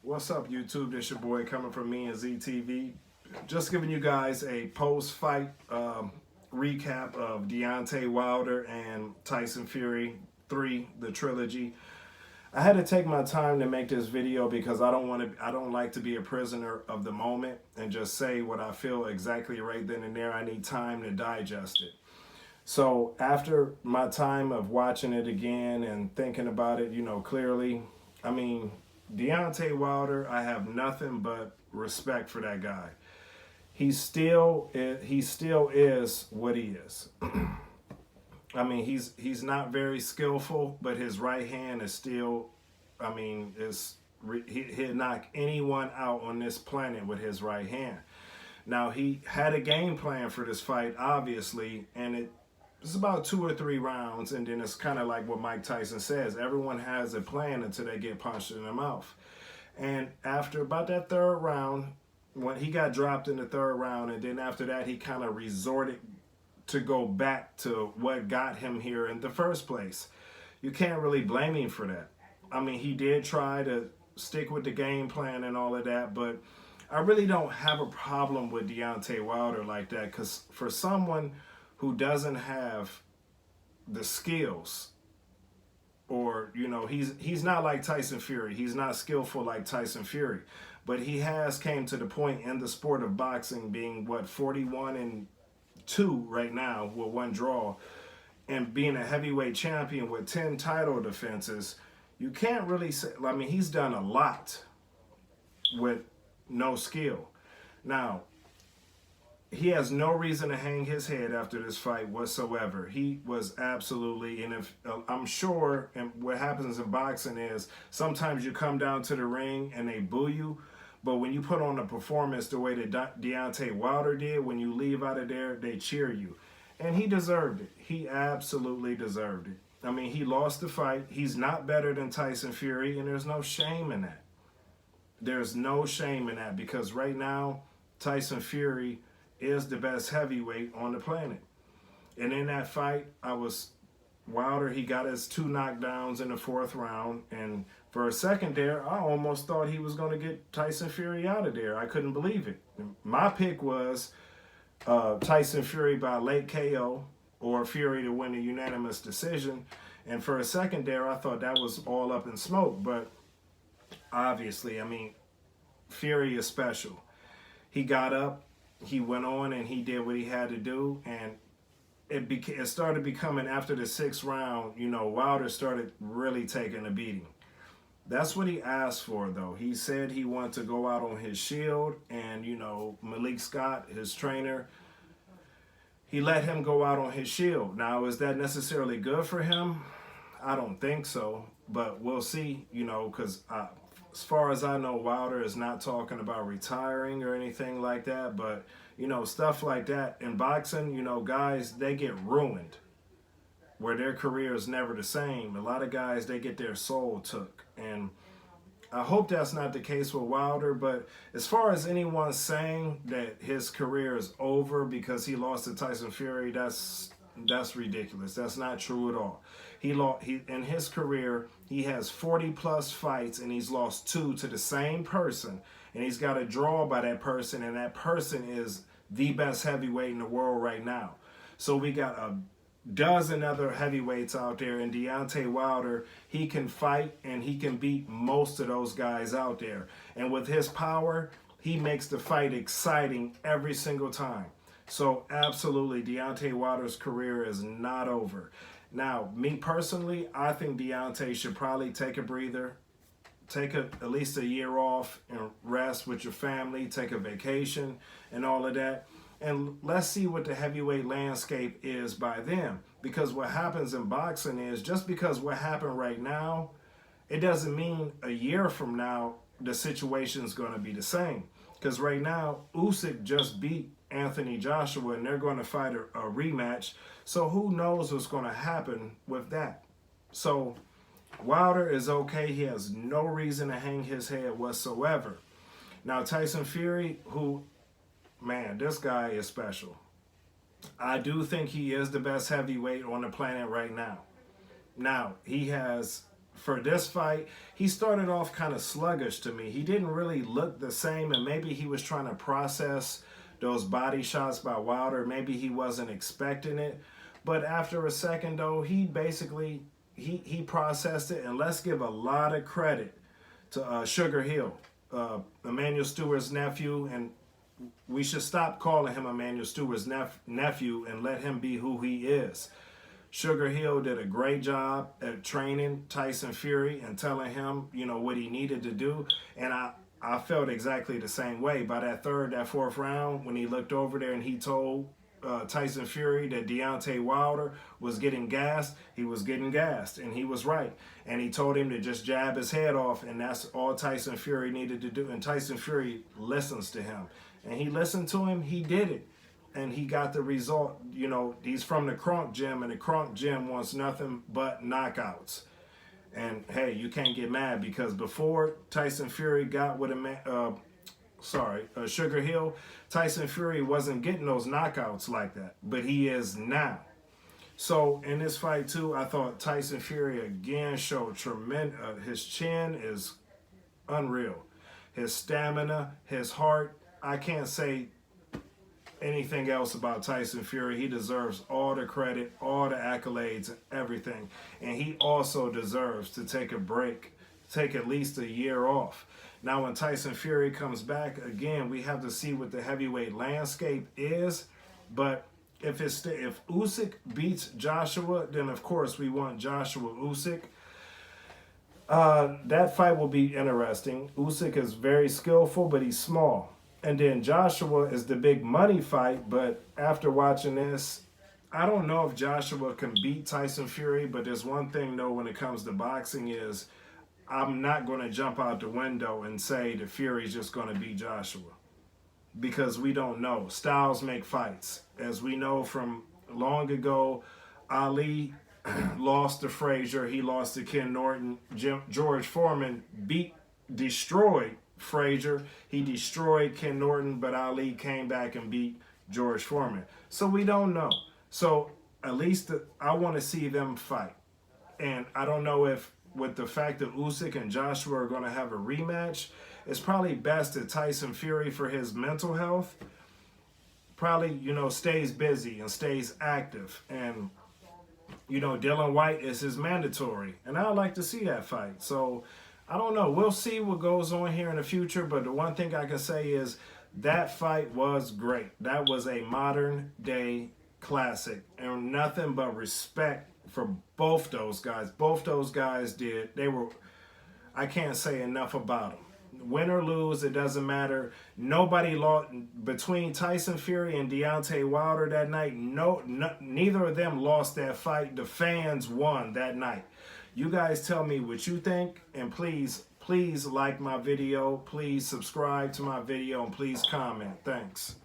What's up, YouTube? This your boy coming from me and ZTV. Just giving you guys a post-fight recap of Deontay Wilder and Tyson Fury 3, the trilogy. I had to take my time to make this video because I don't like to be a prisoner of the moment and just say what I feel exactly right then and there. I need time to digest it. So after my time of watching it again and thinking about it, clearly, I mean, Deontay Wilder, I have nothing but respect for that guy. He still is what he is. I mean, he's not very skillful, but his right hand is still, I mean, he'd knock anyone out on this planet with his right hand. Now, he had a game plan for this fight, obviously, and it's about 2 or 3 rounds, and then it's kind of like what Mike Tyson says. Everyone has a plan until they get punched in the mouth. And after about that third round, when he got dropped in the third round, and then after that, he kind of resorted to go back to what got him here in the first place. You can't really blame him for that. I mean, he did try to stick with the game plan and all of that, but I really don't have a problem with Deontay Wilder like that, because for someone who doesn't have the skills, or he's not like Tyson Fury. He's not skillful like Tyson Fury, but he has came to the point in the sport of boxing, being 41-2 right now with 1 draw, and being a heavyweight champion with 10 title defenses. You can't really say, I mean, he's done a lot with no skill. Now, he has no reason to hang his head after this fight whatsoever. He was absolutely, and if I'm sure, and what happens in boxing is sometimes you come down to the ring and they boo you, but when you put on a performance the way that Deontay Wilder did, when you leave out of there, they cheer you. And he deserved it. He absolutely deserved it. I mean, he lost the fight. He's not better than Tyson Fury, and there's no shame in that. There's no shame in that, because right now, Tyson Fury is the best heavyweight on the planet. And in that fight, Wilder, he got his 2 knockdowns in the 4th round, and for a second there, I almost thought he was going to get Tyson Fury out of there. I couldn't believe it. My pick was Tyson Fury by late KO, or Fury to win a unanimous decision, and for a second there, I thought that was all up in smoke, but obviously, I mean, Fury is special. He got up, he went on, and he did what he had to do, and it started becoming, after the 6th round, Wilder started really taking a beating. That's what he asked for, though. He said he wanted to go out on his shield, and, Malik Scott, his trainer, he let him go out on his shield. Now, is that necessarily good for him? I don't think so, but we'll see, because as far as I know, Wilder is not talking about retiring or anything like that, but, stuff like that. In boxing, guys, they get ruined where their career is never the same. A lot of guys, they get their soul took, and I hope that's not the case with Wilder, but as far as anyone saying that his career is over because he lost to Tyson Fury, that's ridiculous. That's not true at all. He in his career, he has 40+ fights, and he's lost 2 to the same person, and he's got a draw by that person, and that person is the best heavyweight in the world right now. So we got a dozen other heavyweights out there, and Deontay Wilder, he can fight, and he can beat most of those guys out there. And with his power, he makes the fight exciting every single time. So absolutely, Deontay Wilder's career is not over. Now, me personally, I think Deontay should probably take a breather, take at least a year off and rest with your family, take a vacation and all of that. And let's see what the heavyweight landscape is by then. Because what happens in boxing is, just because what happened right now, it doesn't mean a year from now the situation is going to be the same. Because right now, Usyk just beat Anthony Joshua, and they're going to fight a rematch. So who knows what's going to happen with that. So Wilder is okay. He has no reason to hang his head whatsoever. Now, Tyson Fury, man, this guy is special. I do think he is the best heavyweight on the planet right now. Now, he has for this fight, he started off kind of sluggish to me. He didn't really look the same, and maybe he was trying to process those body shots by Wilder. Maybe he wasn't expecting it. But after a second, though, he basically, he processed it. And let's give a lot of credit to Sugar Hill, Emmanuel Stewart's nephew. And we should stop calling him Emmanuel Stewart's nephew and let him be who he is. Sugar Hill did a great job at training Tyson Fury and telling him, you know, what he needed to do. And I felt exactly the same way. By that fourth round, when he looked over there and he told Tyson Fury that Deontay Wilder was getting gassed, he was getting gassed, and he was right. And he told him to just jab his head off, and that's all Tyson Fury needed to do. And Tyson Fury listens to him. And he listened to him, he did it. And he got the result. You know, he's from the Kronk Gym, and the Kronk Gym wants nothing but knockouts. And hey, you can't get mad, because before Tyson Fury got with Sugar Hill, Tyson Fury wasn't getting those knockouts like that, but he is now. So in this fight too, I thought Tyson Fury again showed tremendous. His chin is unreal. His stamina, his heart. I can't say anything else about Tyson Fury. He deserves all the credit, all the accolades, everything. And he also deserves to take a break, take at least a year off. Now, when Tyson Fury comes back, again, we have to see what the heavyweight landscape is. But if Usyk beats Joshua, then of course we want Joshua Usyk. That fight will be interesting. Usyk is very skillful, but he's small. And then Joshua is the big money fight, but after watching this, I don't know if Joshua can beat Tyson Fury, but there's one thing, though, when it comes to boxing is I'm not going to jump out the window and say the Fury's just going to beat Joshua, because we don't know. Styles make fights. As we know from long ago, Ali lost to Frazier. He lost to Ken Norton. George Foreman destroyed Frazier. He destroyed Ken Norton, but Ali came back and beat George Foreman. So we don't know. So at least I want to see them fight. And I don't know if with the fact that Usyk and Joshua are going to have a rematch, it's probably best that Tyson Fury, for his mental health, probably, you know, stays busy and stays active. And, you know, Dylan White is his mandatory. And I'd like to see that fight. So I don't know. We'll see what goes on here in the future. But the one thing I can say is that fight was great. That was a modern day classic. And nothing but respect for both those guys. Both those guys I can't say enough about them. Win or lose, it doesn't matter. Nobody lost between Tyson Fury and Deontay Wilder that night. Neither of them lost that fight. The fans won that night. You guys tell me what you think, and please like my video. Please subscribe to my video, and please comment. Thanks.